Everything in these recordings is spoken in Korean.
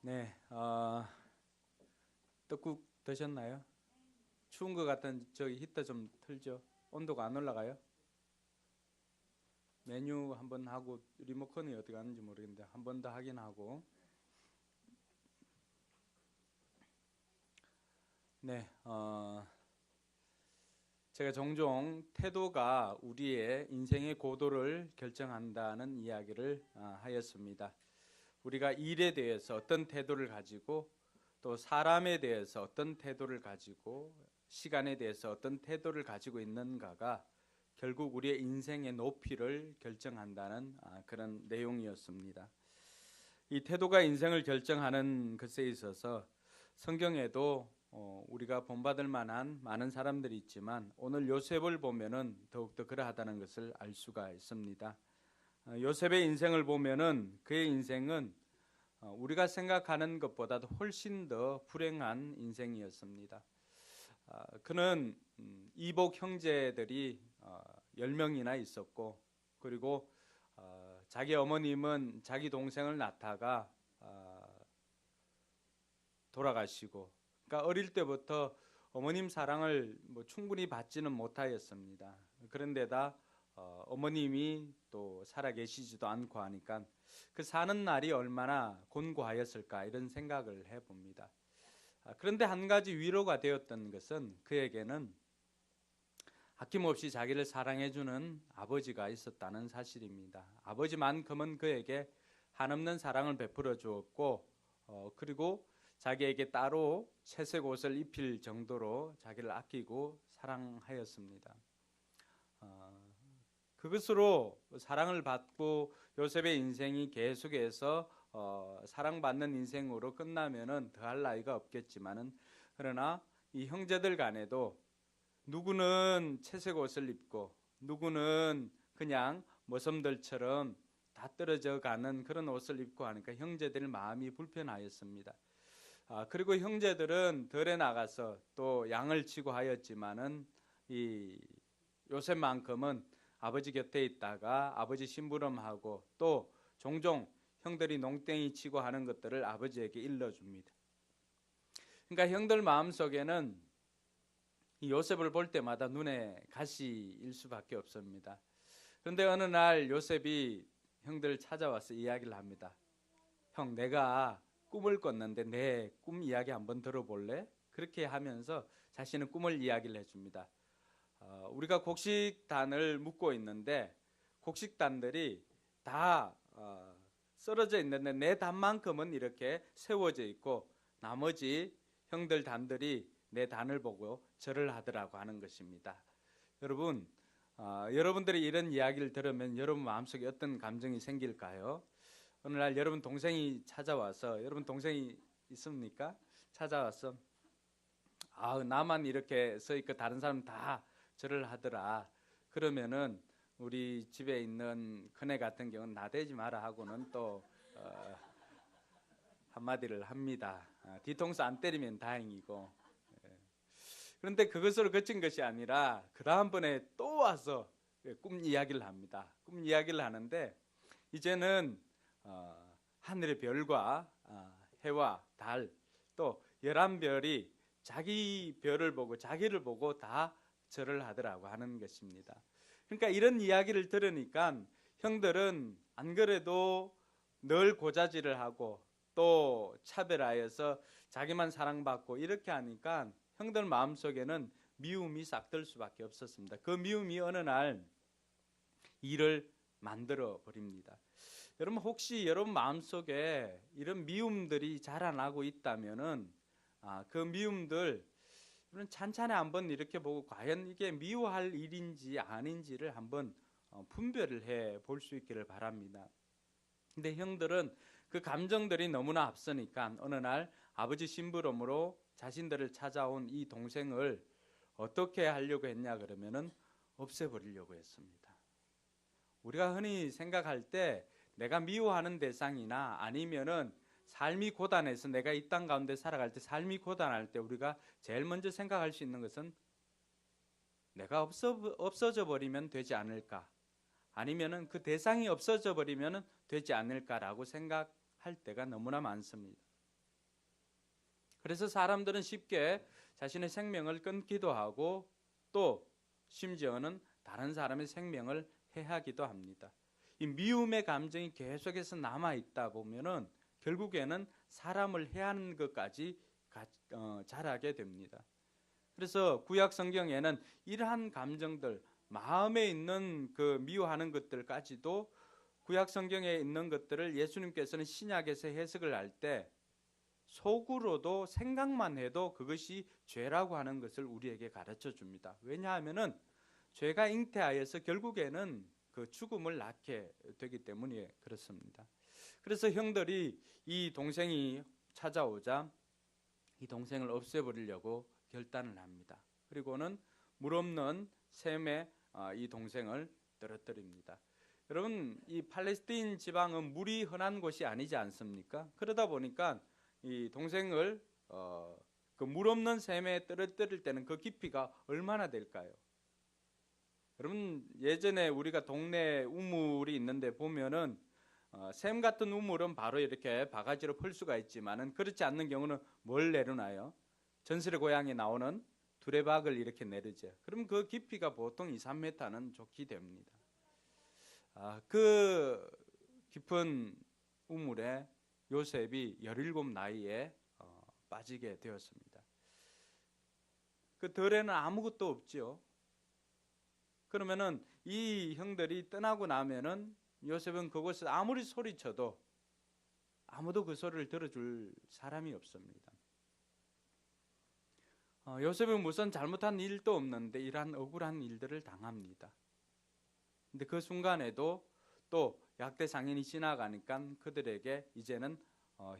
네, 떡국 드셨나요? 추운 것 같은 저기 히터 좀 틀죠. 온도가 안 올라가요? 메뉴 한번 하고 리모컨이 어떻게 하는지 모르겠는데 한 번 더 확인하고. 네, 제가 종종 태도가 우리의 인생의 고도를 결정한다는 이야기를 하였습니다. 우리가 일에 대해서 어떤 태도를 가지고 또 사람에 대해서 어떤 태도를 가지고 시간에 대해서 어떤 태도를 가지고 있는가가 결국 우리의 인생의 높이를 결정한다는 그런 내용이었습니다. 이 태도가 인생을 결정하는 것에 있어서 성경에도 우리가 본받을 만한 많은 사람들이 있지만 오늘 요셉을 보면은 더욱더 그러하다는 것을 알 수가 있습니다. 요셉의 인생을 보면은 그의 인생은 우리가 생각하는 것보다도 훨씬 더 불행한 인생이었습니다. 그는 이복 형제들이 10명이나 있었고, 그리고 자기 어머님은 자기 동생을 낳다가 돌아가시고, 그러니까 어릴 때부터 어머님 사랑을 충분히 받지는 못하였습니다. 그런데다 어머님이 또 살아계시지도 않고 하니까 그 사는 날이 얼마나 곤고하였을까 이런 생각을 해봅니다. 그런데 한 가지 위로가 되었던 것은 그에게는 아낌없이 자기를 사랑해주는 아버지가 있었다는 사실입니다. 아버지만큼은 그에게 한없는 사랑을 베풀어 주었고, 그리고 자기에게 따로 채색 옷을 입힐 정도로 자기를 아끼고 사랑하였습니다. 그것으로 사랑을 받고 요셉의 인생이 계속해서 사랑받는 인생으로 끝나면은 더할 나위가 없겠지만은, 그러나 이 형제들 간에도 누구는 채색 옷을 입고 누구는 그냥 모섬들처럼 다 떨어져 가는 그런 옷을 입고 하니까 형제들 마음이 불편하였습니다. 그리고 형제들은 덜에 나가서 또 양을 치고 하였지만은 이 요셉만큼은 아버지 곁에 있다가 아버지 심부름하고 또 종종 형들이 농땡이 치고 하는 것들을 아버지에게 일러줍니다. 그러니까 형들 마음속에는 이 요셉을 볼 때마다 눈에 가시일 수밖에 없습니다. 그런데 어느 날 요셉이 형들을 찾아와서 이야기를 합니다. 형, 내가 꿈을 꿨는데 내 꿈 이야기 한번 들어볼래? 그렇게 하면서 자신의 꿈을 이야기를 해줍니다. 우리가 곡식단을 묶고 있는데 곡식단들이 다 쓰러져 있는데 내 단만큼은 이렇게 세워져 있고 나머지 형들 단들이 내 단을 보고 절을 하더라고 하는 것입니다. 여러분, 여러분들이 이런 이야기를 들으면 여러분 마음속에 어떤 감정이 생길까요? 어느 날 여러분 동생이 찾아와서, 여러분 동생이 있습니까? 찾아와서 나만 이렇게 서 있고 다른 사람 다 절을 하더라. 그러면은 우리 집에 있는 큰애 같은 경우는 나대지 마라 하고는 또 한마디를 합니다. 뒤통수 안 때리면 다행이고. 그런데 그것으로 그친 것이 아니라 그 다음번에 또 와서 꿈 이야기를 합니다. 꿈 이야기를 하는데 이제는 하늘의 별과 해와 달 또 11별이 자기 별을 보고 자기를 보고 다 절을 하더라고 하는 것입니다. 그러니까 이런 이야기를 들으니까 형들은 안 그래도 늘 고자질을 하고 또 차별하여서 자기만 사랑받고 이렇게 하니까 형들 마음속에는 미움이 싹들 수밖에 없었습니다. 그 미움이 어느 날 일을 만들어 버립니다. 여러분 혹시 여러분 마음속에 이런 미움들이 자라나고 있다면은 그 미움들 찬찬히 한번 이렇게 보고 과연 이게 미워할 일인지 아닌지를 한번 분별을 해 볼 수 있기를 바랍니다. 근데 형들은 그 감정들이 너무나 앞서니까 어느 날 아버지 심부름으로 자신들을 찾아온 이 동생을 어떻게 하려고 했냐 그러면은 없애버리려고 했습니다. 우리가 흔히 생각할 때 내가 미워하는 대상이나 아니면은 삶이 고단해서 내가 이 땅 가운데 살아갈 때 삶이 고단할 때 우리가 제일 먼저 생각할 수 있는 것은 내가 없어져 버리면 되지 않을까, 아니면은 그 대상이 없어져 버리면 되지 않을까라고 생각할 때가 너무나 많습니다. 그래서 사람들은 쉽게 자신의 생명을 끊기도 하고 또 심지어는 다른 사람의 생명을 해하기도 합니다. 이 미움의 감정이 계속해서 남아 있다 보면은 결국에는 사람을 해하는 것까지 자라게 됩니다. 그래서 구약 성경에는 이러한 감정들, 마음에 있는 그 미워하는 것들까지도 구약 성경에 있는 것들을 예수님께서는 신약에서 해석을 할 때 속으로도 생각만 해도 그것이 죄라고 하는 것을 우리에게 가르쳐 줍니다. 왜냐하면은 죄가 잉태하여서 결국에는 그 죽음을 낳게 되기 때문에 그렇습니다. 그래서 형들이 이 동생이 찾아오자 이 동생을 없애버리려고 결단을 합니다. 그리고는 물 없는 샘에 이 동생을 떨어뜨립니다. 여러분, 이 팔레스타인 지방은 물이 흔한 곳이 아니지 않습니까? 그러다 보니까 이 동생을 그 물 없는 샘에 떨어뜨릴 때는 그 깊이가 얼마나 될까요? 여러분, 예전에 우리가 동네 우물이 있는데 보면은 샘 같은 우물은 바로 이렇게 바가지로 풀 수가 있지만은 그렇지 않는 경우는 뭘 내려놔요? 전설의 고향에 나오는 두레박을 이렇게 내리죠. 그럼 그 깊이가 보통 2, 3m는 좋게 됩니다. 그 깊은 우물에 요셉이 17 나이에 빠지게 되었습니다. 그 덜에는 아무것도 없지요. 그러면은 이 형들이 떠나고 나면은 요셉은 그곳에 아무리 소리쳐도 아무도 그 소리를 들어줄 사람이 없습니다. 요셉은 무슨 잘못한 일도 없는데 이러한 억울한 일들을 당합니다. 근데 그 순간에도 또 약대 상인이 지나가니까 그들에게 이제는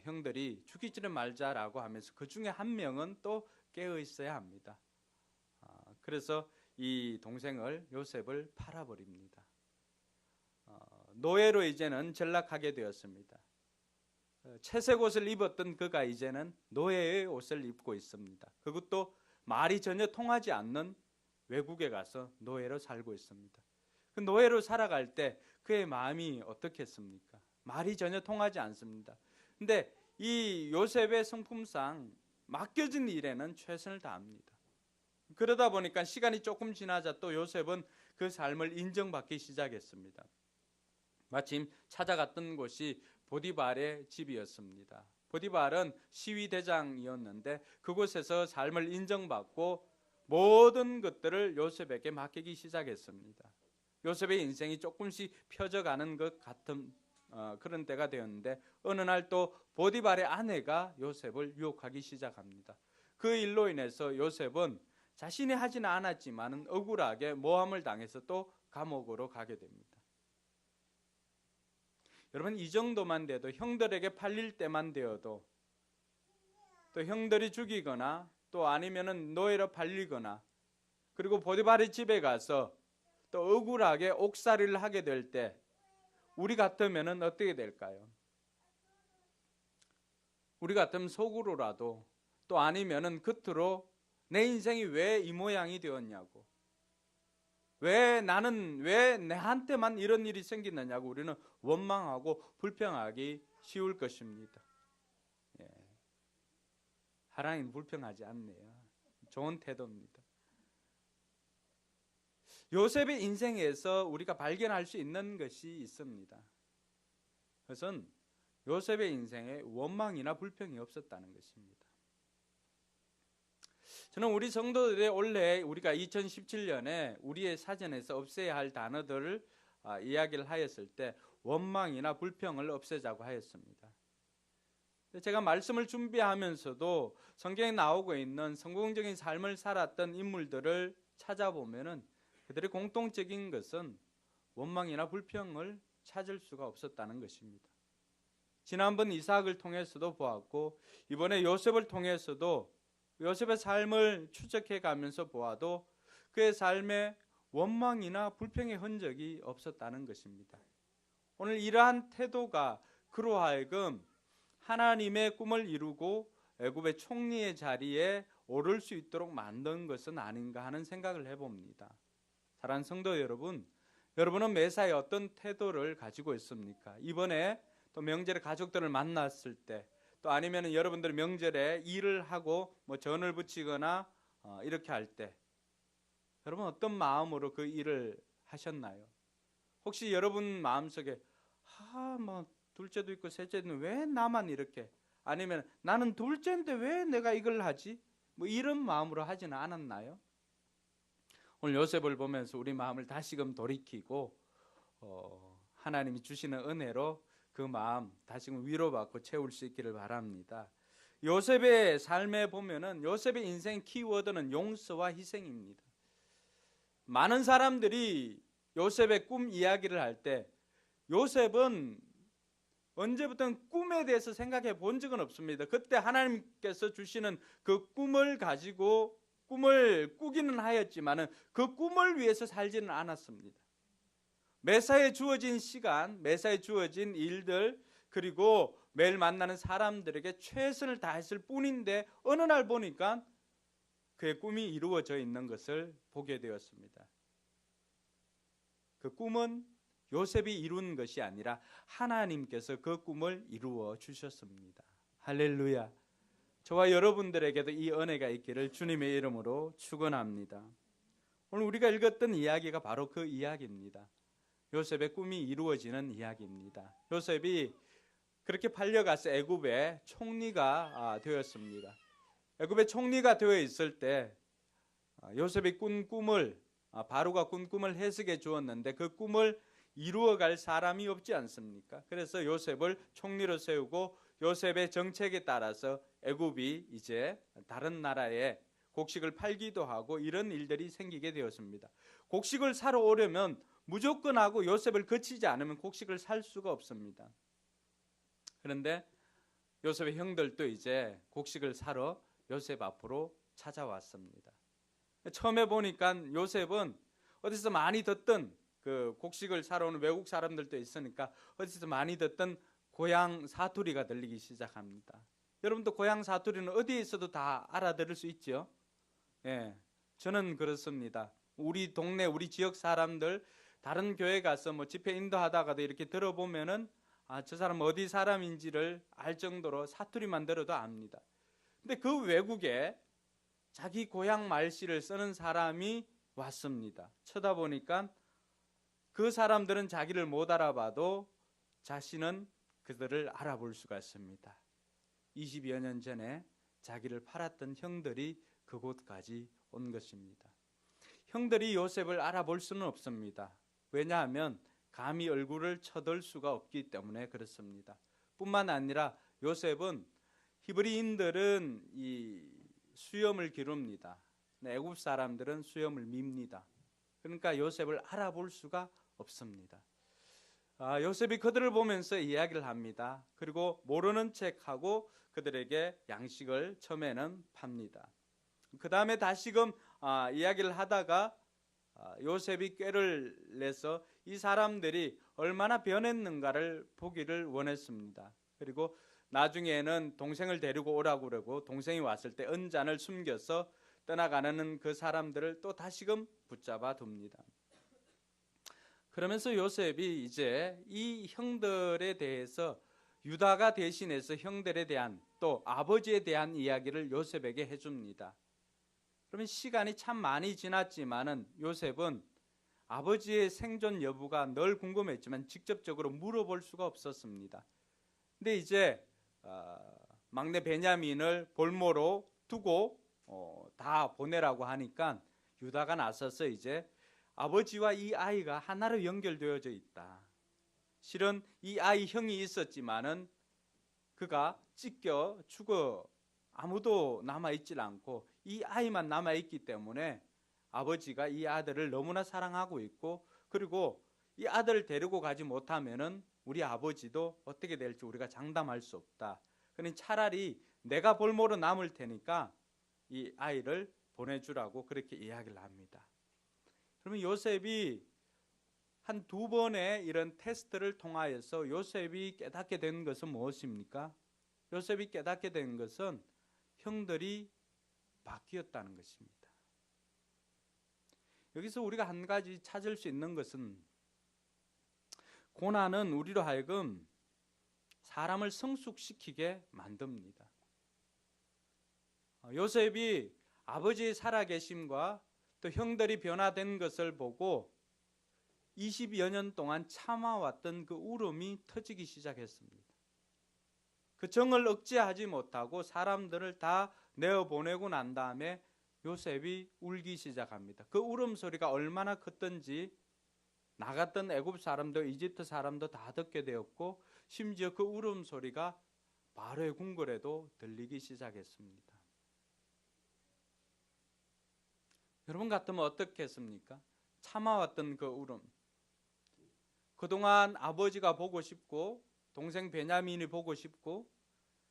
형들이 죽이지는 말자라고 하면서 그 중에 한 명은 또 깨어 있어야 합니다. 그래서 이 동생을 요셉을 팔아버립니다. 노예로 이제는 전락하게 되었습니다. 채색 옷을 입었던 그가 이제는 노예의 옷을 입고 있습니다. 그것도 말이 전혀 통하지 않는 외국에 가서 노예로 살고 있습니다. 그 노예로 살아갈 때 그의 마음이 어떻겠습니까? 말이 전혀 통하지 않습니다. 근데 이 요셉의 성품상 맡겨진 일에는 최선을 다합니다. 그러다 보니까 시간이 조금 지나자 또 요셉은 그 삶을 인정받기 시작했습니다. 마침 찾아갔던 곳이 보디발의 집이었습니다. 보디발은 시위대장이었는데 그곳에서 삶을 인정받고 모든 것들을 요셉에게 맡기기 시작했습니다. 요셉의 인생이 조금씩 펴져가는 것 같은 그런 때가 되었는데 어느 날 또 보디발의 아내가 요셉을 유혹하기 시작합니다. 그 일로 인해서 요셉은 자신이 하지는 않았지만 억울하게 모함을 당해서 또 감옥으로 가게 됩니다. 여러분, 이 정도만 돼도 형들에게 팔릴 때만 되어도 또 형들이 죽이거나 또 아니면은 노예로 팔리거나 그리고 보디발의 집에 가서 또 억울하게 옥살이를 하게 될 때 우리 같으면은 어떻게 될까요? 우리 같으면 속으로라도 또 아니면은 겉으로 내 인생이 왜 이 모양이 되었냐고, 왜 내한테만 이런 일이 생기느냐고 우리는 원망하고 불평하기 쉬울 것입니다. 예. 하나님 불평하지 않네요. 좋은 태도입니다. 요셉의 인생에서 우리가 발견할 수 있는 것이 있습니다. 그것은 요셉의 인생에 원망이나 불평이 없었다는 것입니다. 저는 우리 성도들의 올해 우리가 2017년에 우리의 사전에서 없애야 할 단어들을 이야기를 하였을 때 원망이나 불평을 없애자고 하였습니다. 제가 말씀을 준비하면서도 성경에 나오고 있는 성공적인 삶을 살았던 인물들을 찾아보면은 그들의 공통적인 것은 원망이나 불평을 찾을 수가 없었다는 것입니다. 지난번 이삭을 통해서도 보았고 이번에 요셉을 통해서도 요셉의 삶을 추적해 가면서 보아도 그의 삶에 원망이나 불평의 흔적이 없었다는 것입니다. 오늘 이러한 태도가 그로 하여금 하나님의 꿈을 이루고 애굽의 총리의 자리에 오를 수 있도록 만든 것은 아닌가 하는 생각을 해봅니다. 사랑하는 성도 여러분, 여러분은 매사에 어떤 태도를 가지고 있습니까? 이번에 또 명절에 가족들을 만났을 때 또 아니면 여러분들 명절에 일을 하고 뭐 전을 붙이거나 이렇게 할 때 여러분 어떤 마음으로 그 일을 하셨나요? 혹시 여러분 마음속에 뭐 둘째도 있고 셋째도 있는데 왜 나만 이렇게, 아니면 나는 둘째인데 왜 내가 이걸 하지? 뭐 이런 마음으로 하지는 않았나요? 오늘 요셉을 보면서 우리 마음을 다시금 돌이키고 하나님이 주시는 은혜로 그 마음 다시금 위로받고 채울 수 있기를 바랍니다. 요셉의 삶에 보면은 요셉의 인생 키워드는 용서와 희생입니다. 많은 사람들이 요셉의 꿈 이야기를 할 때 요셉은 언제부터는 꿈에 대해서 생각해 본 적은 없습니다. 그때 하나님께서 주시는 그 꿈을 가지고 꿈을 꾸기는 하였지만 그 꿈을 위해서 살지는 않았습니다. 매사에 주어진 시간, 매사에 주어진 일들, 그리고 매일 만나는 사람들에게 최선을 다했을 뿐인데 어느 날 보니까 그의 꿈이 이루어져 있는 것을 보게 되었습니다. 그 꿈은 요셉이 이룬 것이 아니라 하나님께서 그 꿈을 이루어 주셨습니다. 할렐루야. 저와 여러분들에게도 이 은혜가 있기를 주님의 이름으로 축원합니다. 오늘 우리가 읽었던 이야기가 바로 그 이야기입니다. 요셉의 꿈이 이루어지는 이야기입니다. 요셉이 그렇게 팔려가서 애굽의 총리가 되었습니다. 애굽의 총리가 되어 있을 때 요셉이 꾼 꿈을 바로가 꾼 꿈을 해석해 주었는데 그 꿈을 이루어갈 사람이 없지 않습니까? 그래서 요셉을 총리로 세우고 요셉의 정책에 따라서 애굽이 이제 다른 나라에 곡식을 팔기도 하고 이런 일들이 생기게 되었습니다. 곡식을 사러 오려면 무조건 하고 요셉을 거치지 않으면 곡식을 살 수가 없습니다. 그런데 요셉의 형들도 이제 곡식을 사러 요셉 앞으로 찾아왔습니다. 처음에 보니까 요셉은 어디서 많이 듣던 그 곡식을 사러 오는 외국 사람들도 있으니까 어디서 많이 듣던 고향 사투리가 들리기 시작합니다. 여러분도 고향 사투리는 어디에 있어도 다 알아들을 수 있죠? 예, 저는 그렇습니다. 우리 동네, 우리 지역 사람들 다른 교회 가서 뭐 집회 인도하다가도 이렇게 들어보면은 저 사람 어디 사람인지를 알 정도로 사투리만 들어도 압니다. 근데 그 외국에 자기 고향 말씨를 쓰는 사람이 왔습니다. 쳐다보니까 그 사람들은 자기를 못 알아봐도 자신은 그들을 알아볼 수가 있습니다. 20여 년 전에 자기를 팔았던 형들이 그곳까지 온 것입니다. 형들이 요셉을 알아볼 수는 없습니다. 왜냐하면 감히 얼굴을 쳐들 수가 없기 때문에 그렇습니다. 뿐만 아니라 요셉은 히브리인들은 이 수염을 기릅니다. 애굽 사람들은 수염을 밉니다. 그러니까 요셉을 알아볼 수가 없습니다. 요셉이 그들을 보면서 이야기를 합니다. 그리고 모르는 척하고 그들에게 양식을 처음에는 팝니다. 그 다음에 다시금 이야기를 하다가 요셉이 꾀를 내서 이 사람들이 얼마나 변했는가를 보기를 원했습니다. 그리고 나중에는 동생을 데리고 오라고 그러고 동생이 왔을 때 은잔을 숨겨서 떠나가는 그 사람들을 또 다시금 붙잡아 둡니다. 그러면서 요셉이 이제 이 형들에 대해서 유다가 대신해서 형들에 대한 또 아버지에 대한 이야기를 요셉에게 해줍니다. 그러면 시간이 참 많이 지났지만은 요셉은 아버지의 생존 여부가 늘 궁금했지만 직접적으로 물어볼 수가 없었습니다. 근데 이제 막내 베냐민을 볼모로 두고 다 보내라고 하니까 유다가 나서서 이제 아버지와 이 아이가 하나로 연결되어져 있다. 실은 이 아이 형이 있었지만은 그가 찢겨 죽어 아무도 남아있질 않고 이 아이만 남아있기 때문에 아버지가 이 아들을 너무나 사랑하고 있고, 그리고 이 아들을 데리고 가지 못하면은 우리 아버지도 어떻게 될지 우리가 장담할 수 없다. 그러니 차라리 내가 볼모로 남을 테니까 이 아이를 보내주라고 그렇게 이야기를 합니다. 그러면 요셉이 한 두 번의 이런 테스트를 통하여서 요셉이 깨닫게 된 것은 무엇입니까? 요셉이 깨닫게 된 것은 형들이 바뀌었다는 것입니다. 여기서 우리가 한 가지 찾을 수 있는 것은 고난은 우리로 하여금 사람을 성숙시키게 만듭니다. 요셉이 아버지의 살아계심과 또 형들이 변화된 것을 보고 20여 년 동안 참아왔던 그 울음이 터지기 시작했습니다. 그 정을 억제하지 못하고 사람들을 다 내어보내고 난 다음에 요셉이 울기 시작합니다. 그 울음소리가 얼마나 컸던지 나갔던 애굽 사람도 이집트 사람도 다 듣게 되었고, 심지어 그 울음소리가 바로의 궁궐에도 들리기 시작했습니다. 여러분 같으면 어떻겠습니까? 참아왔던 그 울음, 그동안 아버지가 보고 싶고 동생 베냐민이 보고 싶고,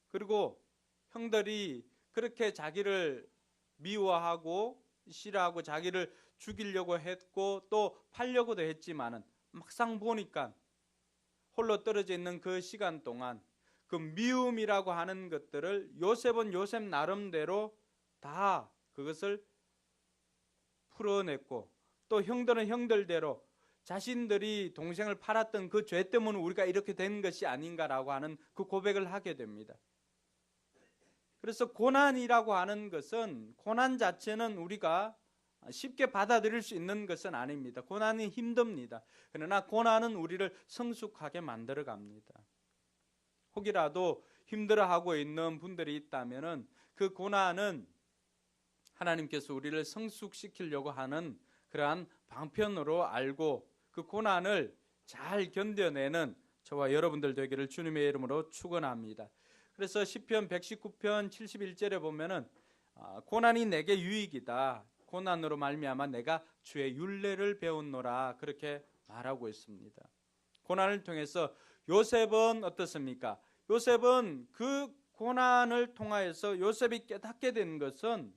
그리고 형들이 그렇게 자기를 미워하고 싫어하고 자기를 죽이려고 했고 또 팔려고도 했지만은 막상 보니까 홀로 떨어져 있는 그 시간 동안 그 미움이라고 하는 것들을 요셉은 요셉 나름대로 다 그것을 풀어냈고, 또 형들은 형들대로 자신들이 동생을 팔았던 그 죄 때문에 우리가 이렇게 된 것이 아닌가라고 하는 그 고백을 하게 됩니다. 그래서 고난이라고 하는 것은, 고난 자체는 우리가 쉽게 받아들일 수 있는 것은 아닙니다. 고난이 힘듭니다. 그러나 고난은 우리를 성숙하게 만들어 갑니다. 혹이라도 힘들어하고 있는 분들이 있다면 그 고난은 하나님께서 우리를 성숙시키려고 하는 그러한 방편으로 알고 그 고난을 잘 견뎌내는 저와 여러분들 되기를 주님의 이름으로 축원합니다. 그래서 시편 119편 71절에 보면은 고난이 내게 유익이다. 고난으로 말미암아 내가 주의 율례를 배웠노라. 그렇게 말하고 있습니다. 고난을 통해서 요셉은 어떻습니까? 요셉은 그 고난을 통하여서 요셉이 깨닫게 된 것은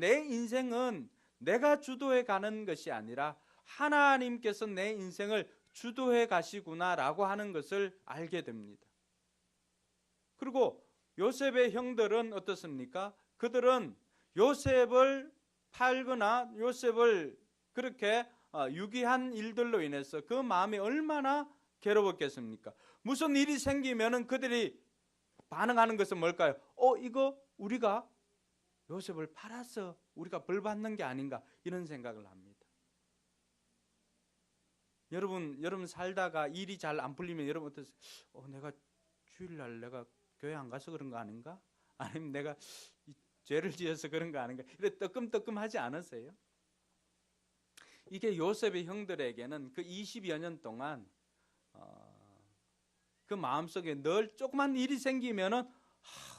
내 인생은 내가 주도해 가는 것이 아니라 하나님께서 내 인생을 주도해 가시구나라고 하는 것을 알게 됩니다. 그리고 요셉의 형들은 어떻습니까? 그들은 요셉을 팔거나 요셉을 그렇게 유기한 일들로 인해서 그 마음이 얼마나 괴로웠겠습니까? 무슨 일이 생기면은 그들이 반응하는 것은 뭘까요? 이거 우리가 요셉을 팔아서 우리가 벌 받는 게 아닌가, 이런 생각을 합니다. 여러분 살다가 일이 잘 안 풀리면 여러분 어떠세요? 내가 주일날 내가 교회 안 가서 그런 거 아닌가? 아니면 내가 죄를 지어서 그런 거 아닌가? 이렇게 뜨끔뜨끔하지 않으세요? 이게 요셉의 형들에게는 그 20여 년 동안 그 마음속에 늘 조그만 일이 생기면은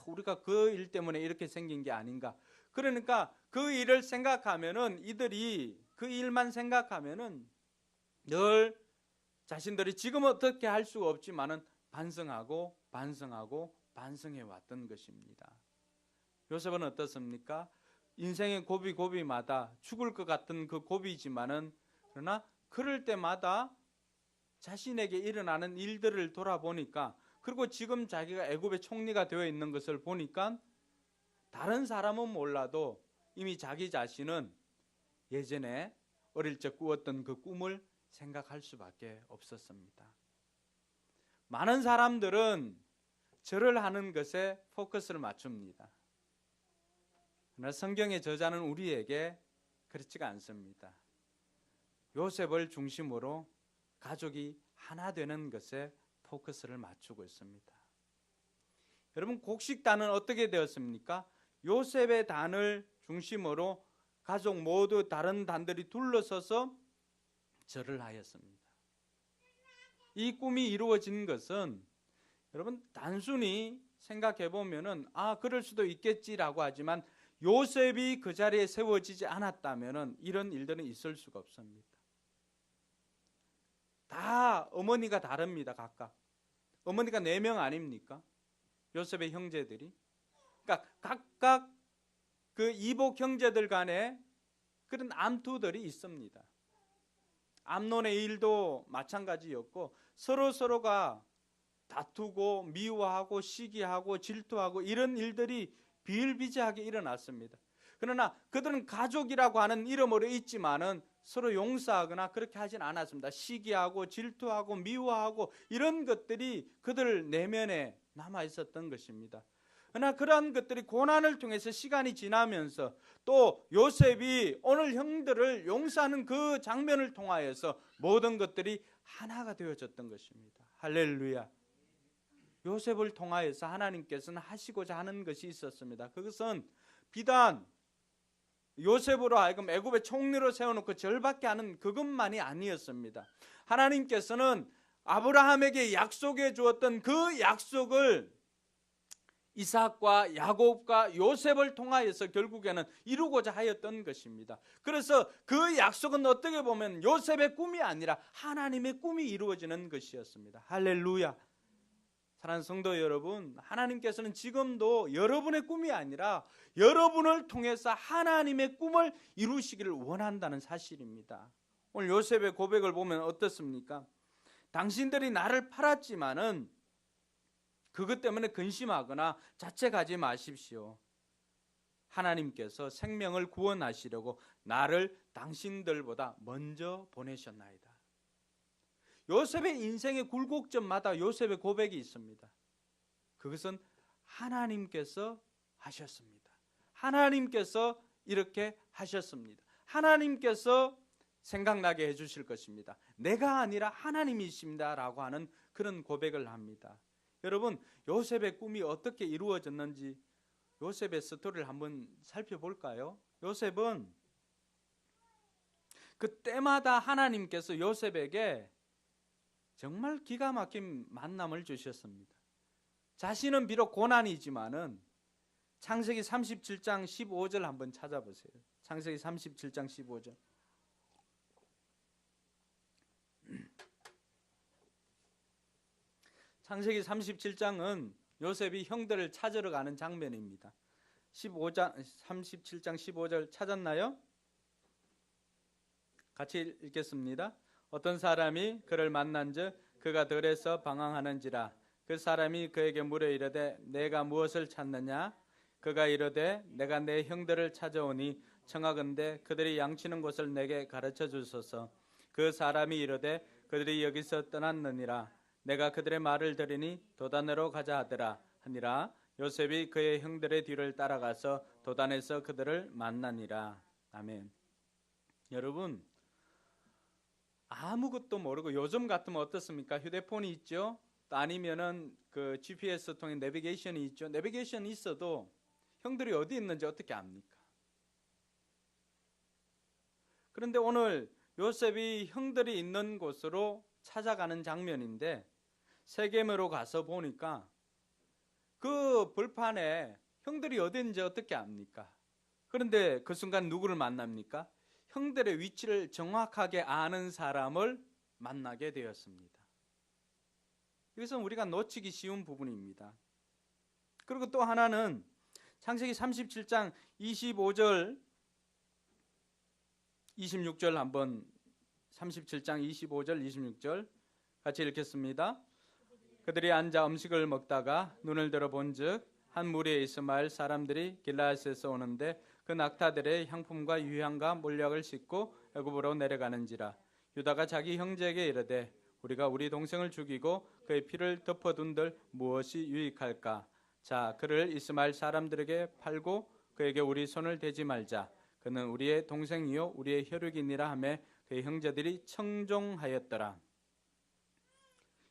우리가 그 일 때문에 이렇게 생긴 게 아닌가. 그러니까 그 일을 생각하면은, 이들이 그 일만 생각하면은 늘 자신들이 지금 어떻게 할 수가 없지만은 반성하고 반성해 왔던 것입니다. 요셉은 어떻습니까? 인생의 고비고비마다 죽을 것 같은 그 고비지만은, 그러나 그럴 때마다 자신에게 일어나는 일들을 돌아보니까, 그리고 지금 자기가 애굽의 총리가 되어 있는 것을 보니까 다른 사람은 몰라도 이미 자기 자신은 예전에 어릴 적 꾸었던 그 꿈을 생각할 수밖에 없었습니다. 많은 사람들은 절을 하는 것에 포커스를 맞춥니다. 그러나 성경의 저자는 우리에게 그렇지가 않습니다. 요셉을 중심으로 가족이 하나 되는 것에 포커스를 맞추고 있습니다. 여러분, 곡식단은 어떻게 되었습니까? 요셉의 단을 중심으로 가족 모두 다른 단들이 둘러서서 절을 하였습니다. 이 꿈이 이루어진 것은 여러분 단순히 생각해 보면은 그럴 수도 있겠지라고 하지만, 요셉이 그 자리에 세워지지 않았다면은 이런 일들은 있을 수가 없습니다. 다 어머니가 다릅니다. 각각 어머니가 4명 아닙니까? 요셉의 형제들이. 그러니까 각각 그 이복 형제들 간에 그런 암투들이 있습니다. 암논의 일도 마찬가지였고, 서로가 다투고 미워하고 시기하고 질투하고 이런 일들이 비일비재하게 일어났습니다. 그러나 그들은 가족이라고 하는 이름으로 있지만은 서로 용서하거나 그렇게 하진 않았습니다. 시기하고 질투하고 미워하고 이런 것들이 그들 내면에 남아 있었던 것입니다. 그러나 그러한 것들이 고난을 통해서 시간이 지나면서 또 요셉이 오늘 형들을 용서하는 그 장면을 통하여서 모든 것들이 하나가 되어졌던 것입니다. 할렐루야. 요셉을 통하여서 하나님께서는 하시고자 하는 것이 있었습니다. 그것은 비단 요셉으로 하여금 애굽의 총리로 세워놓고 절받게 하는 그것만이 아니었습니다. 하나님께서는 아브라함에게 약속해 주었던 그 약속을 이삭과 야곱과 요셉을 통하여서 결국에는 이루고자 하였던 것입니다. 그래서 그 약속은 어떻게 보면 요셉의 꿈이 아니라 하나님의 꿈이 이루어지는 것이었습니다. 할렐루야. 사랑하는 성도 여러분, 하나님께서는 지금도 여러분의 꿈이 아니라 여러분을 통해서 하나님의 꿈을 이루시기를 원한다는 사실입니다. 오늘 요셉의 고백을 보면 어떻습니까? 당신들이 나를 팔았지만은 그것 때문에 근심하거나 자책하지 마십시오. 하나님께서 생명을 구원하시려고 나를 당신들보다 먼저 보내셨나이다. 요셉의 인생의 굴곡점마다 요셉의 고백이 있습니다. 그것은 하나님께서 하셨습니다. 하나님께서 이렇게 하셨습니다. 하나님께서 생각나게 해주실 것입니다. 내가 아니라 하나님이십니다 라고 하는 그런 고백을 합니다. 여러분, 요셉의 꿈이 어떻게 이루어졌는지 요셉의 스토리를 한번 살펴볼까요? 요셉은 그 때마다 하나님께서 요셉에게 정말 기가 막힌 만남을 주셨습니다. 자신은 비록 고난이지만은 창세기 37장 15절 한번 찾아보세요. 창세기 37장 15절. 창세기 37장은 요셉이 형들을 찾으러 가는 장면입니다. 37장 15절 찾았나요? 같이 읽겠습니다. 어떤 사람이 그를 만난즉 그가 들에서 방황하는지라. 그 사람이 그에게 물어 이르되 내가 무엇을 찾느냐? 그가 이르되 내가 내 형들을 찾아오니 청하건대 그들이 양치는 곳을 내게 가르쳐 주소서. 그 사람이 이르되 그들이 여기서 떠났느니라. 내가 그들의 말을 들으니 도단으로 가자 하더라 하니라. 요셉이 그의 형들의 뒤를 따라가서 도단에서 그들을 만나니라. 아멘. 여러분, 아무것도 모르고 요즘 같으면 어떻습니까? 휴대폰이 있죠. 또 아니면은 그 GPS 통해 내비게이션이 있죠. 내비게이션이 있어도 형들이 어디 있는지 어떻게 압니까? 그런데 오늘 요셉이 형들이 있는 곳으로 찾아가는 장면인데 세겜으로 가서 보니까 그 벌판에 형들이 어디 있는지 어떻게 압니까? 그런데 그 순간 누구를 만납니까? 형들의 위치를 정확하게 아는 사람을 만나게 되었습니다. 이것은 우리가 놓치기 쉬운 부분입니다. 그리고 또 하나는 창세기 37장 25절 26절 한번 37장 25절 26절 같이 읽겠습니다. 그들이 앉아 음식을 먹다가 눈을 들어 본즉 한 무리의 이스마엘 사람들이 길라앗에서 오는데 그 낙타들의 향품과 유향과 몰약을 싣고 애굽으로 내려가는지라. 유다가 자기 형제에게 이르되 우리가 우리 동생을 죽이고 그의 피를 덮어둔들 무엇이 유익할까? 자, 그를 이스마엘 사람들에게 팔고 그에게 우리 손을 대지 말자. 그는 우리의 동생이요 우리의 혈육이니라 하며 그의 형제들이 청종하였더라.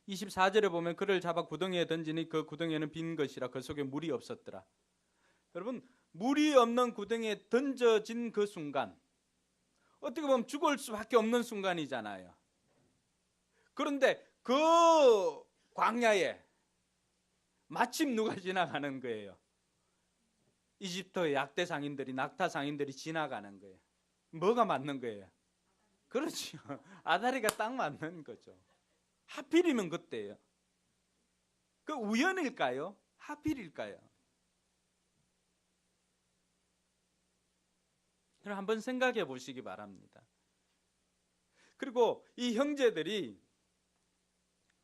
24절에 보면 그를 잡아 구덩이에 던지니 그 구덩이에는 빈 것이라 그 속에 물이 없었더라. 여러분, 물이 없는 구덩이에 던져진 그 순간 어떻게 보면 죽을 수밖에 없는 순간이잖아요. 그런데 그 광야에 마침 누가 지나가는 거예요. 이집트의 약대 상인들이, 낙타 상인들이 지나가는 거예요. 뭐가 맞는 거예요? 그렇죠. 아다리가 딱 맞는 거죠. 하필이면 그때예요. 그 우연일까요? 하필일까요? 그럼 한번 생각해 보시기 바랍니다. 그리고 이 형제들이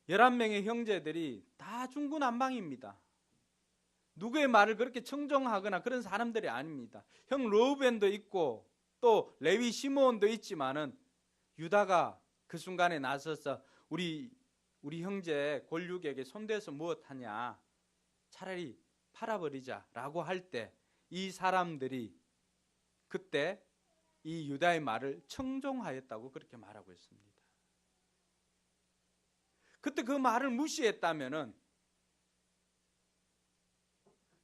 11명의 형제들이 다 중구난방입니다. 누구의 말을 그렇게 청종하거나 그런 사람들이 아닙니다. 형 르우벤도 있고 또 레위 시므온도 있지만은 유다가 그 순간에 나서서 우리 형제 골육에게 손대서 무엇하냐, 차라리 팔아버리자라고 할 때 이 사람들이 그때 이 유다의 말을 청종하였다고 그렇게 말하고 있습니다. 그때 그 말을 무시했다면은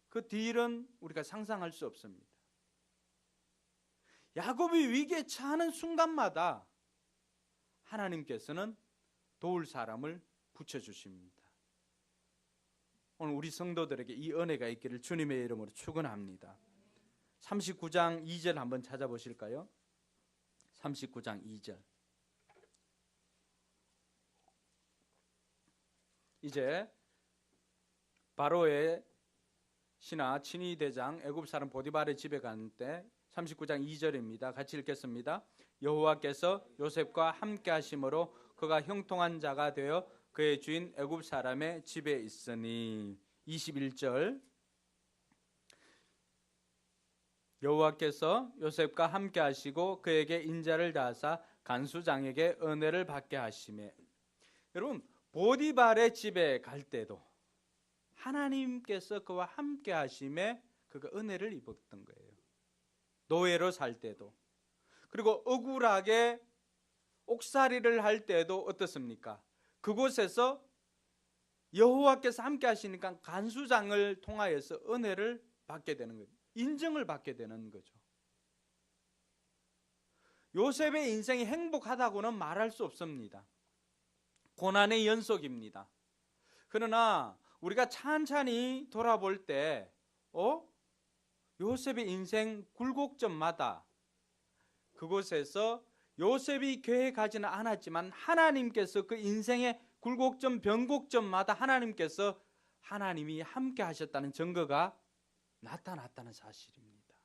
그 뒤는 우리가 상상할 수 없습니다. 야곱이 위기에 처하는 순간마다 하나님께서는 도울 사람을 붙여주십니다. 오늘 우리 성도들에게 이 은혜가 있기를 주님의 이름으로 축원합니다. 39장 2절 한번 찾아보실까요? 39장 2절. 이제 바로의 신하 친위대장 애굽 사람 보디발의 집에 가는데 39장 2절입니다. 같이 읽겠습니다. 여호와께서 요셉과 함께 하심으로 그가 형통한 자가 되어 그의 주인 애굽 사람의 집에 있으니. 21절. 여호와께서 요셉과 함께 하시고 그에게 인자를 다하사 간수장에게 은혜를 받게 하시매. 여러분, 보디발의 집에 갈 때도 하나님께서 그와 함께 하심에 그가 은혜를 입었던 거예요. 노예로 살 때도, 그리고 억울하게 옥살이를 할 때도 어떻습니까? 그곳에서 여호와께서 함께 하시니까 간수장을 통하여서 은혜를 받게 되는 거예요. 인정을 받게 되는 거죠. 요셉의 인생이 행복하다고는 말할 수 없습니다. 고난의 연속입니다. 그러나 우리가 찬찬히 돌아볼 때 요셉의 인생 굴곡점마다 그곳에서 요셉이 계획하지는 않았지만 하나님께서 그 인생의 굴곡점, 변곡점마다 하나님이 함께 하셨다는 증거가 나타났다는 사실입니다.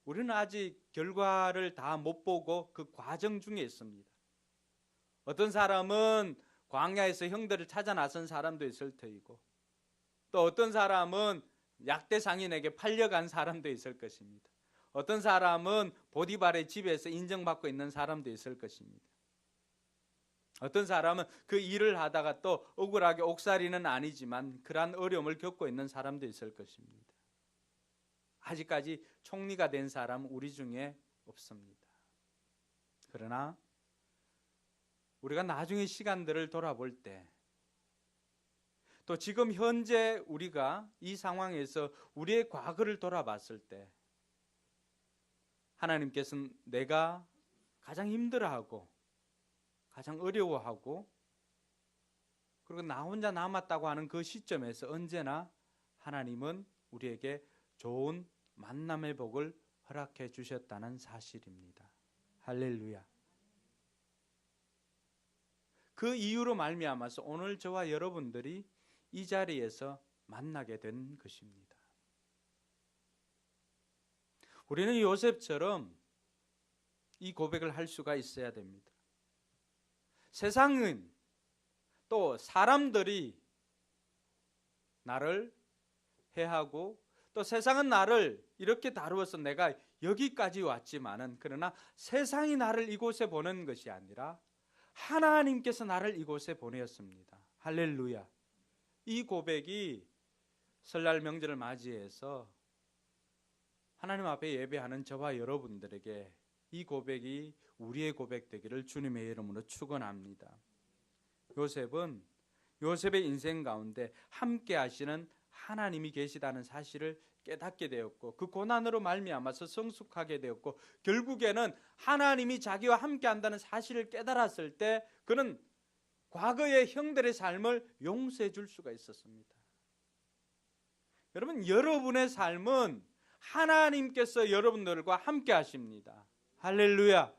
우리는 아직 결과를 다 못 보고 그 과정 중에 있습니다. 어떤 사람은 광야에서 형들을 찾아 나선 사람도 있을 터이고, 또 어떤 사람은 약대 상인에게 팔려간 사람도 있을 것입니다. 어떤 사람은 보디발의 집에서 인정받고 있는 사람도 있을 것입니다. 어떤 사람은 그 일을 하다가 또 억울하게 옥살이는 아니지만 그러한 어려움을 겪고 있는 사람도 있을 것입니다. 아직까지 총리가 된 사람은 우리 중에 없습니다. 그러나 우리가 나중에 시간들을 돌아볼 때, 또 지금 현재 우리가 이 상황에서 우리의 과거를 돌아봤을 때 하나님께서는 내가 가장 힘들어하고 가장 어려워하고 그리고 나 혼자 남았다고 하는 그 시점에서 언제나 하나님은 우리에게 좋은 만남의 복을 허락해 주셨다는 사실입니다. 할렐루야. 그 이유로 말미암아서 오늘 저와 여러분들이 이 자리에서 만나게 된 것입니다. 우리는 요셉처럼 이 고백을 할 수가 있어야 됩니다. 세상은 또 사람들이 나를 해하고 또 세상은 나를 이렇게 다루어서 내가 여기까지 왔지만은, 그러나 세상이 나를 이곳에 보낸 것이 아니라 하나님께서 나를 이곳에 보내었습니다. 할렐루야. 이 고백이 설날 명절을 맞이해서 하나님 앞에 예배하는 저와 여러분들에게 이 고백이 우리의 고백 되기를 주님의 이름으로 축원합니다. 요셉은 요셉의 인생 가운데 함께 하시는 하나님이 계시다는 사실을 깨닫게 되었고, 그 고난으로 말미암아서 성숙하게 되었고, 결국에는 하나님이 자기와 함께 한다는 사실을 깨달았을 때 그는 과거의 형들의 삶을 용서해 줄 수가 있었습니다. 여러분, 여러분의 삶은 하나님께서 여러분들과 함께 하십니다. 할렐루야.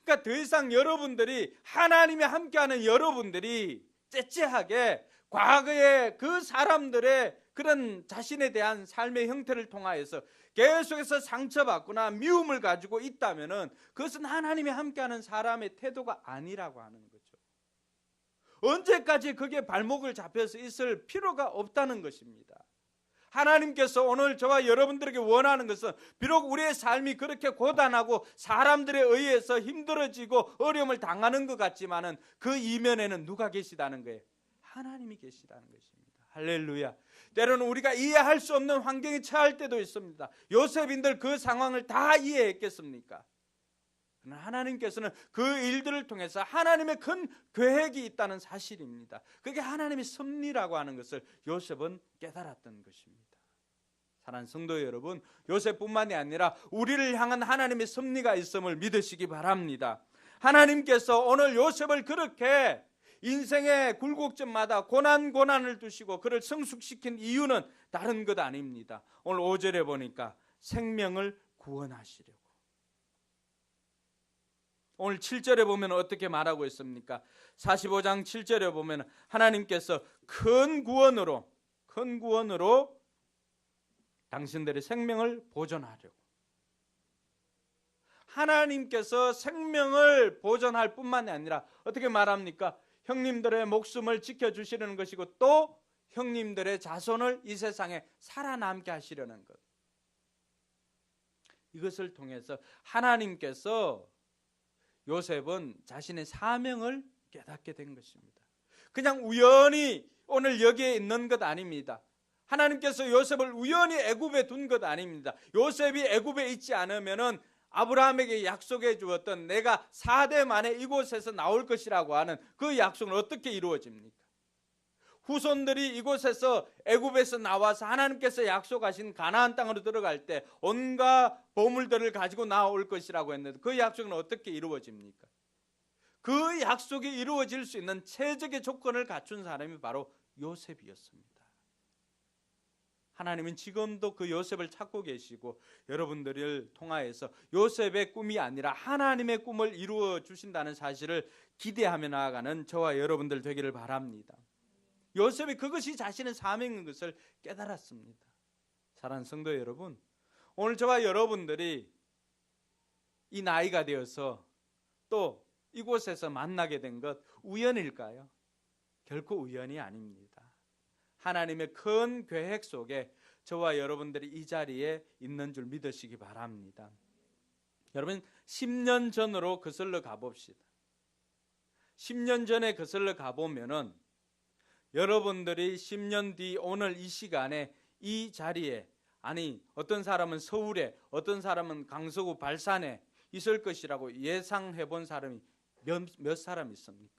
그러니까 더 이상 여러분들이, 하나님이 함께하는 여러분들이 째째하게 과거의 그 사람들의 그런 자신에 대한 삶의 형태를 통하여서 계속해서 상처받거나 미움을 가지고 있다면은 그것은 하나님이 함께하는 사람의 태도가 아니라고 하는 거죠. 언제까지 그게 발목을 잡혀서 있을 필요가 없다는 것입니다. 하나님께서 오늘 저와 여러분들에게 원하는 것은 비록 우리의 삶이 그렇게 고단하고 사람들에 의해서 힘들어지고 어려움을 당하는 것 같지만은 그 이면에는 누가 계시다는 거예요? 하나님이 계시다는 것입니다. 할렐루야. 때로는 우리가 이해할 수 없는 환경에 처할 때도 있습니다. 요셉인들 그 상황을 다 이해했겠습니까? 하나님께서는 그 일들을 통해서 하나님의 큰 계획이 있다는 사실입니다. 그게 하나님의 섭리라고 하는 것을 요셉은 깨달았던 것입니다. 사랑하는 성도 여러분, 요셉뿐만이 아니라 우리를 향한 하나님의 섭리가 있음을 믿으시기 바랍니다. 하나님께서 오늘 요셉을 그렇게 인생의 굴곡점마다 고난을 두시고 그를 성숙시킨 이유는 다른 것 아닙니다. 오늘 5절에 보니까 생명을 구원하시려고. 오늘 7절에 보면 어떻게 말하고 있습니까? 45장 7절에 보면 하나님께서 큰 구원으로 당신들의 생명을 보존하려고. 하나님께서 생명을 보존할 뿐만이 아니라 어떻게 말합니까? 형님들의 목숨을 지켜주시려는 것이고 또 형님들의 자손을 이 세상에 살아남게 하시려는 것. 이것을 통해서 하나님께서 요셉은 자신의 사명을 깨닫게 된 것입니다. 그냥 우연히 오늘 여기에 있는 것 아닙니다. 하나님께서 요셉을 우연히 애굽에 둔 것 아닙니다. 요셉이 애굽에 있지 않으면은 아브라함에게 약속해 주었던 내가 4대 만에 이곳에서 나올 것이라고 하는 그 약속은 어떻게 이루어집니까? 후손들이 이곳에서 애굽에서 나와서 하나님께서 약속하신 가나안 땅으로 들어갈 때 온갖 보물들을 가지고 나올 것이라고 했는데 그 약속은 어떻게 이루어집니까? 그 약속이 이루어질 수 있는 최적의 조건을 갖춘 사람이 바로 요셉이었습니다. 하나님은 지금도 그 요셉을 찾고 계시고 여러분들을 통하여서 요셉의 꿈이 아니라 하나님의 꿈을 이루어 주신다는 사실을 기대하며 나아가는 저와 여러분들 되기를 바랍니다. 요셉이 그것이 자신의 사명인 것을 깨달았습니다. 사랑하는 성도 여러분, 오늘 저와 여러분들이 이 나이가 되어서 또 이곳에서 만나게 된 것 우연일까요? 결코 우연이 아닙니다. 하나님의 큰 계획 속에 저와 여러분들이 이 자리에 있는 줄 믿으시기 바랍니다. 여러분 10년 전으로 거슬러 가봅시다. 10년 전에 거슬러 가보면은 여러분들이 10년 뒤 오늘 이 시간에 이 자리에 아니 어떤 사람은 서울에 어떤 사람은 강서구 발산에 있을 것이라고 예상해 본 사람이 몇 사람 있습니까?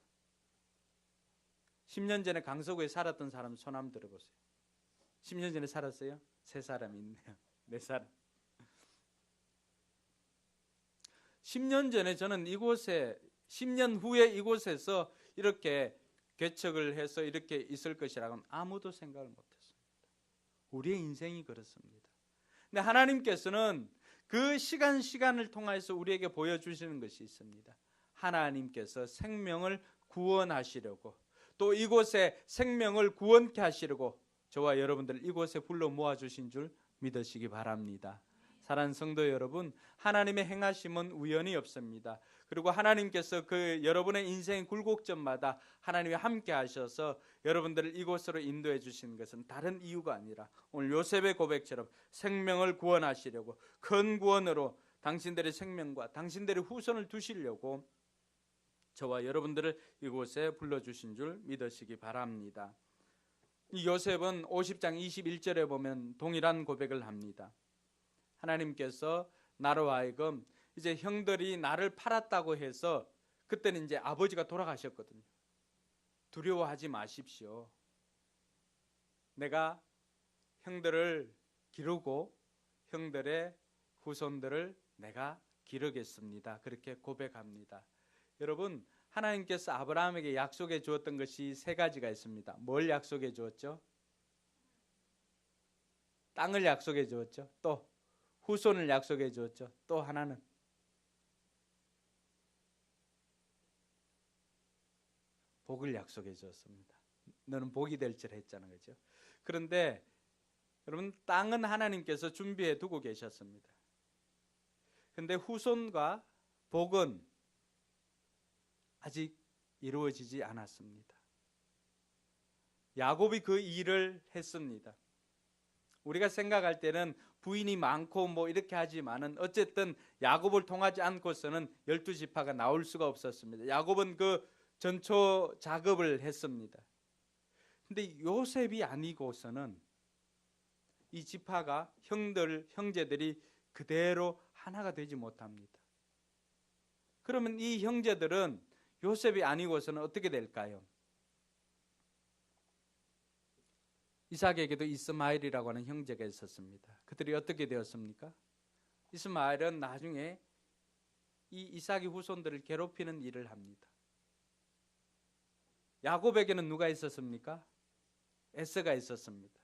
10년 전에 강서구에 살았던 사람 손 한번 들어보세요. 10년 전에 살았어요? 3사람 있네요. 4사람. 10년 전에 저는 이곳에 10년 후에 이곳에서 이렇게 개척을 해서 이렇게 있을 것이라고는 아무도 생각을 못했습니다. 우리의 인생이 그렇습니다. 근데 하나님께서는 그 시간을 통해서 우리에게 보여주시는 것이 있습니다. 하나님께서 생명을 구원하시려고 또 이곳에 생명을 구원케 하시려고 저와 여러분들 이곳에 불러 모아주신 줄 믿으시기 바랍니다. 사랑하는 성도 여러분, 하나님의 행하심은 우연히 없습니다. 그리고 하나님께서 그 여러분의 인생의 굴곡점마다 하나님이 함께 하셔서 여러분들을 이곳으로 인도해 주신 것은 다른 이유가 아니라 오늘 요셉의 고백처럼 생명을 구원하시려고 큰 구원으로 당신들의 생명과 당신들의 후손을 두시려고 저와 여러분들을 이곳에 불러주신 줄 믿으시기 바랍니다. 이 요셉은 50장 21절에 보면 동일한 고백을 합니다. 하나님께서 나로 하여금 이제 형들이 나를 팔았다고 해서 그때는 이제 아버지가 돌아가셨거든요. 두려워하지 마십시오. 내가 형들을 기르고 형들의 후손들을 내가 기르겠습니다. 그렇게 고백합니다. 여러분, 하나님께서 아브라함에게 약속해 주었던 것이 3가지가 있습니다. 뭘 약속해 주었죠? 땅을 약속해 주었죠. 또 후손을 약속해 주었죠. 또 하나는 복을 약속해 주었습니다. 너는 복이 될 줄 했잖아요. 그렇죠? 그런데 여러분 땅은 하나님께서 준비해 두고 계셨습니다. 그런데 후손과 복은 아직 이루어지지 않았습니다. 야곱이 그 일을 했습니다. 우리가 생각할 때는 부인이 많고 뭐 이렇게 하지만은 어쨌든 야곱을 통하지 않고서는 12지파가 나올 수가 없었습니다. 야곱은 그 전초 작업을 했습니다. 근데 요셉이 아니고서는 이 지파가 형제들이 그대로 하나가 되지 못합니다. 그러면 이 형제들은 요셉이 아니고서는 어떻게 될까요? 이삭에게도 이스마엘이라고 하는 형제가 있었습니다. 그들이 어떻게 되었습니까? 이스마엘은 나중에 이 이삭의 후손들을 괴롭히는 일을 합니다. 야곱에게는 누가 있었습니까? 에서가 있었습니다.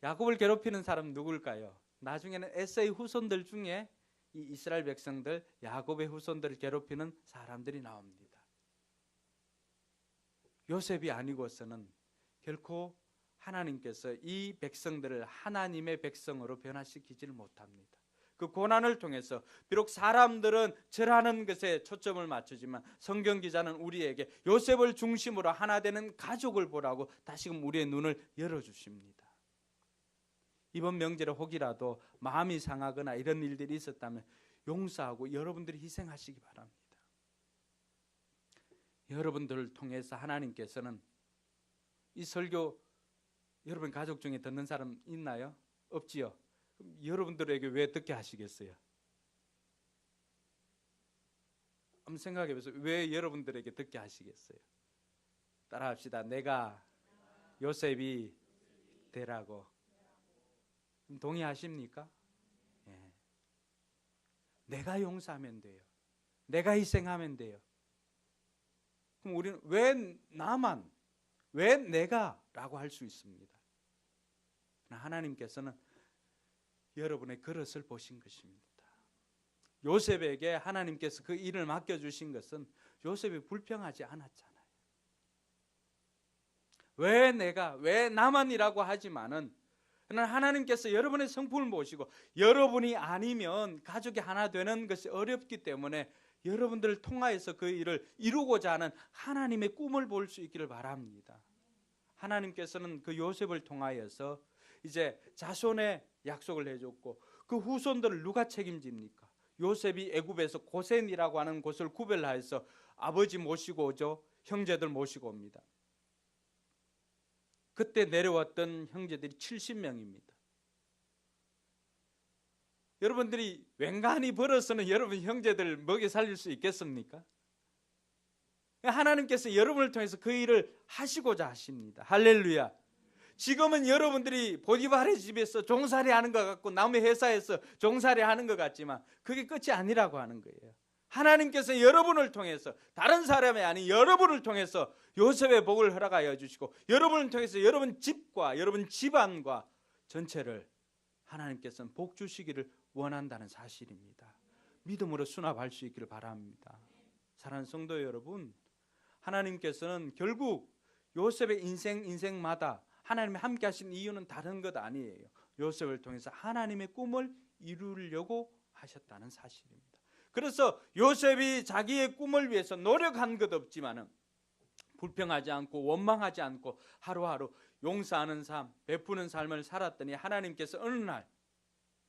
야곱을 괴롭히는 사람은 누굴까요? 나중에는 에서의 후손들 중에 이 이스라엘 백성들, 야곱의 후손들을 괴롭히는 사람들이 나옵니다. 요셉이 아니고서는 결코 하나님께서 이 백성들을 하나님의 백성으로 변화시키지를 못합니다. 그 고난을 통해서 비록 사람들은 절하는 것에 초점을 맞추지만 성경 기자는 우리에게 요셉을 중심으로 하나 되는 가족을 보라고 다시금 우리의 눈을 열어주십니다. 이번 명절에 혹이라도 마음이 상하거나 이런 일들이 있었다면 용서하고 여러분들이 희생하시기 바랍니다. 여러분들을 통해서 하나님께서는 이 설교 여러분 가족 중에 듣는 사람 있나요? 없지요? 그럼 여러분들에게 왜 듣게 하시겠어요? 한번 생각해 보세요. 왜 여러분들에게 듣게 하시겠어요? 따라합시다. 내가 요셉이 되라고. 동의하십니까? 예. 내가 용서하면 돼요. 내가 희생하면 돼요. 그럼 우리는 왜 나만, 왜 내가? 라고 할 수 있습니다. 하나님께서는 여러분의 그릇을 보신 것입니다. 요셉에게 하나님께서 그 일을 맡겨주신 것은 요셉이 불평하지 않았잖아요. 왜 내가, 왜 나만이라고 하지만은 하나님께서 여러분의 성품을 보시고 여러분이 아니면 가족이 하나 되는 것이 어렵기 때문에 여러분들을 통하여서 그 일을 이루고자 하는 하나님의 꿈을 볼 수 있기를 바랍니다. 하나님께서는 그 요셉을 통하여서 이제 자손의 약속을 해줬고 그 후손들을 누가 책임집니까? 요셉이 애굽에서 고센이라고 하는 곳을 구별하여서 아버지 모시고 오죠. 형제들 모시고 옵니다. 그때 내려왔던 형제들이 70명입니다. 여러분들이 웬간히 벌어서는 여러분 형제들 먹여 살릴 수 있겠습니까? 하나님께서 여러분을 통해서 그 일을 하시고자 하십니다. 할렐루야. 지금은 여러분들이 보디발의 집에서 종살이 하는 것 같고 남의 회사에서 종살이 하는 것 같지만 그게 끝이 아니라고 하는 거예요. 하나님께서 여러분을 통해서 다른 사람이 아닌 여러분을 통해서 요셉의 복을 허락하여 주시고 여러분을 통해서 여러분 집과 여러분 집안과 전체를 하나님께서는 복 주시기를 원한다는 사실입니다. 믿음으로 수납할 수 있기를 바랍니다. 사랑하는 성도 여러분, 하나님께서는 결국 요셉의 인생마다 하나님이 함께 하신 이유는 다른 것 아니에요. 요셉을 통해서 하나님의 꿈을 이루려고 하셨다는 사실입니다. 그래서 요셉이 자기의 꿈을 위해서 노력한 것 없지만은 불평하지 않고 원망하지 않고 하루하루 용서하는 삶, 베푸는 삶을 살았더니 하나님께서 어느 날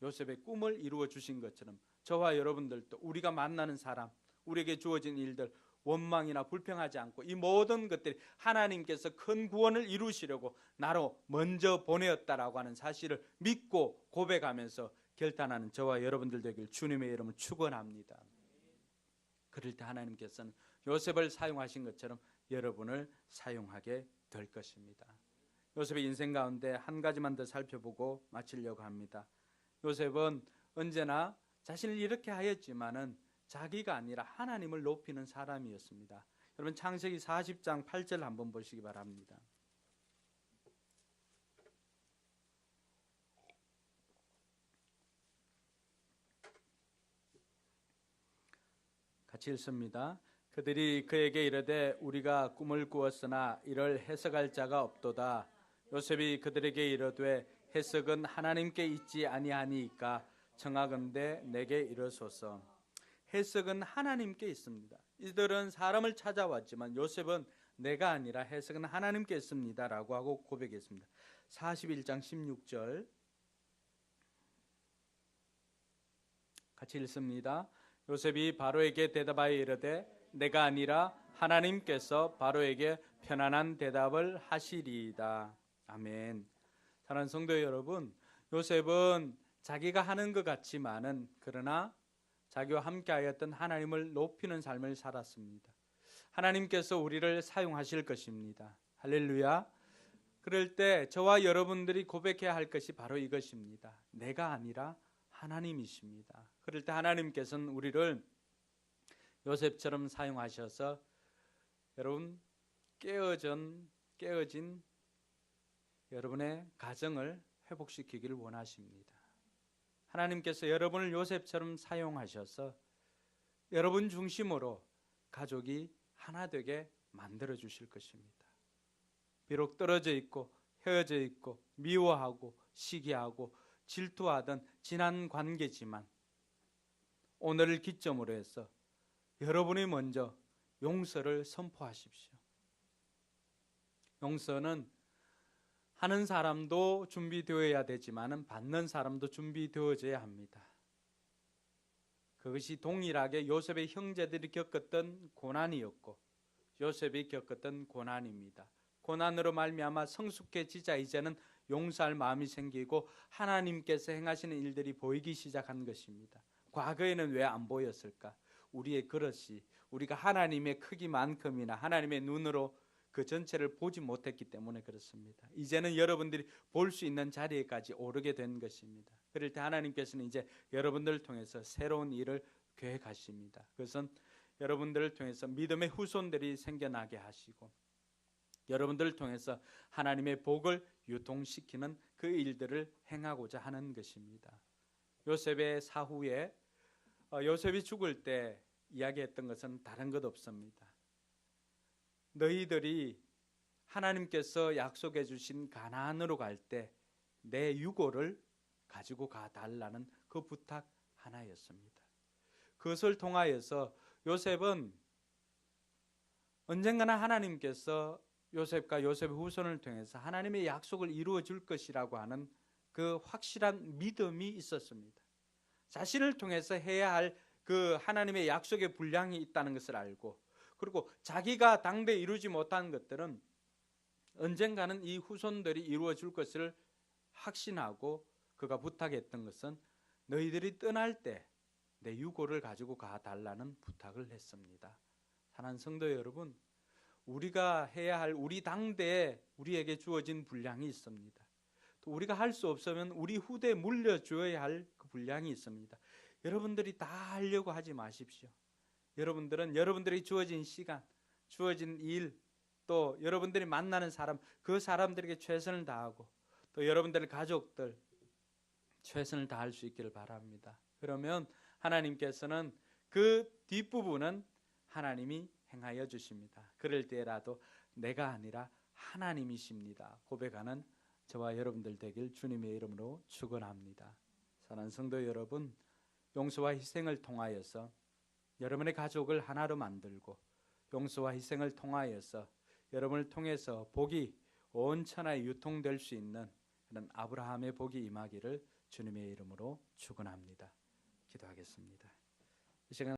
요셉의 꿈을 이루어 주신 것처럼 저와 여러분들도 우리가 만나는 사람, 우리에게 주어진 일들 원망이나 불평하지 않고 이 모든 것들이 하나님께서 큰 구원을 이루시려고 나로 먼저 보내었다라고 하는 사실을 믿고 고백하면서 결단하는 저와 여러분들 되길 주님의 이름을 축원합니다. 그럴 때 하나님께서는 요셉을 사용하신 것처럼 여러분을 사용하게 될 것입니다. 요셉의 인생 가운데 한 가지만 더 살펴보고 마치려고 합니다. 요셉은 언제나 자신을 이렇게 하였지만은 자기가 아니라 하나님을 높이는 사람이었습니다. 여러분 창세기 40장 8절 한번 보시기 바랍니다. 같이 읽습니다. 그들이 그에게 이르되 우리가 꿈을 꾸었으나 이를 해석할 자가 없도다. 요셉이 그들에게 이르되 해석은 하나님께 있지 아니하니이까 청하건대 내게 이르소서. 해석은 하나님께 있습니다. 이들은 사람을 찾아왔지만 요셉은 내가 아니라 해석은 하나님께 있습니다 라고 하고 고백했습니다. 41장 16절 같이 읽습니다. 요셉이 바로에게 대답하여 이르되 내가 아니라 하나님께서 바로에게 편안한 대답을 하시리이다. 아멘. 사랑하는 성도 여러분, 요셉은 자기가 하는 것 같지만은 그러나 자기와 함께하였던 하나님을 높이는 삶을 살았습니다. 하나님께서 우리를 사용하실 것입니다. 할렐루야. 그럴 때 저와 여러분들이 고백해야 할 것이 바로 이것입니다. 내가 아니라 하나님이십니다. 그럴 때 하나님께서는 우리를 요셉처럼 사용하셔서 여러분 깨어진 여러분의 가정을 회복시키기를 원하십니다. 하나님께서 여러분을 요셉처럼 사용하셔서 여러분 중심으로 가족이 하나 되게 만들어 주실 것입니다. 비록 떨어져 있고 헤어져 있고 미워하고 시기하고 질투하던 지난 관계지만 오늘을 기점으로 해서 여러분이 먼저 용서를 선포하십시오. 용서는 하는 사람도 준비되어야 되지만 받는 사람도 준비되어져야 합니다. 그것이 동일하게 요셉의 형제들이 겪었던 고난이었고 요셉이 겪었던 고난입니다. 고난으로 말미암아 성숙해지자 이제는 용서할 마음이 생기고 하나님께서 행하시는 일들이 보이기 시작한 것입니다. 과거에는 왜 안 보였을까? 우리의 그릇이 우리가 하나님의 크기만큼이나 하나님의 눈으로 그 전체를 보지 못했기 때문에 그렇습니다. 이제는 여러분들이 볼 수 있는 자리에까지 오르게 된 것입니다. 그럴 때 하나님께서는 이제 여러분들을 통해서 새로운 일을 계획하십니다. 그것은 여러분들을 통해서 믿음의 후손들이 생겨나게 하시고 여러분들을 통해서 하나님의 복을 유통시키는 그 일들을 행하고자 하는 것입니다. 요셉의 사후에 요셉이 죽을 때 이야기했던 것은 다른 것 없습니다. 너희들이 하나님께서 약속해 주신 가나안으로 갈 때 내 유고를 가지고 가달라는 그 부탁 하나였습니다. 그것을 통하여서 요셉은 언젠가나 하나님께서 요셉과 요셉의 후손을 통해서 하나님의 약속을 이루어 줄 것이라고 하는 그 확실한 믿음이 있었습니다. 자신을 통해서 해야 할 그 하나님의 약속의 분량이 있다는 것을 알고 그리고 자기가 당대 이루지 못한 것들은 언젠가는 이 후손들이 이루어 줄 것을 확신하고 그가 부탁했던 것은 너희들이 떠날 때 내 유고를 가지고 가달라는 부탁을 했습니다. 사랑하는 성도 여러분, 우리가 해야 할 우리 당대에 우리에게 주어진 분량이 있습니다. 또 우리가 할 수 없으면 우리 후대에 물려줘야 할 그 분량이 있습니다. 여러분들이 다 하려고 하지 마십시오. 여러분들은 여러분들이 주어진 시간, 주어진 일, 또 여러분들이 만나는 사람, 그 사람들에게 최선을 다하고 또 여러분들의 가족들 최선을 다할 수 있기를 바랍니다. 그러면 하나님께서는 그 뒷부분은 하나님이 행하여 주십니다. 그럴 때라도 내가 아니라 하나님이십니다. 고백하는 저와 여러분들 되길 주님의 이름으로 축원합니다. 사랑하는 성도 여러분, 용서와 희생을 통하여서 여러분의 가족을 하나로 만들고 용서와 희생을 통하여서 여러분을 통해서 복이 온 천하에 유통될 수 있는 그런 아브라함의 복이 임하기를 주님의 이름으로 축원합니다. 기도하겠습니다. 이 시간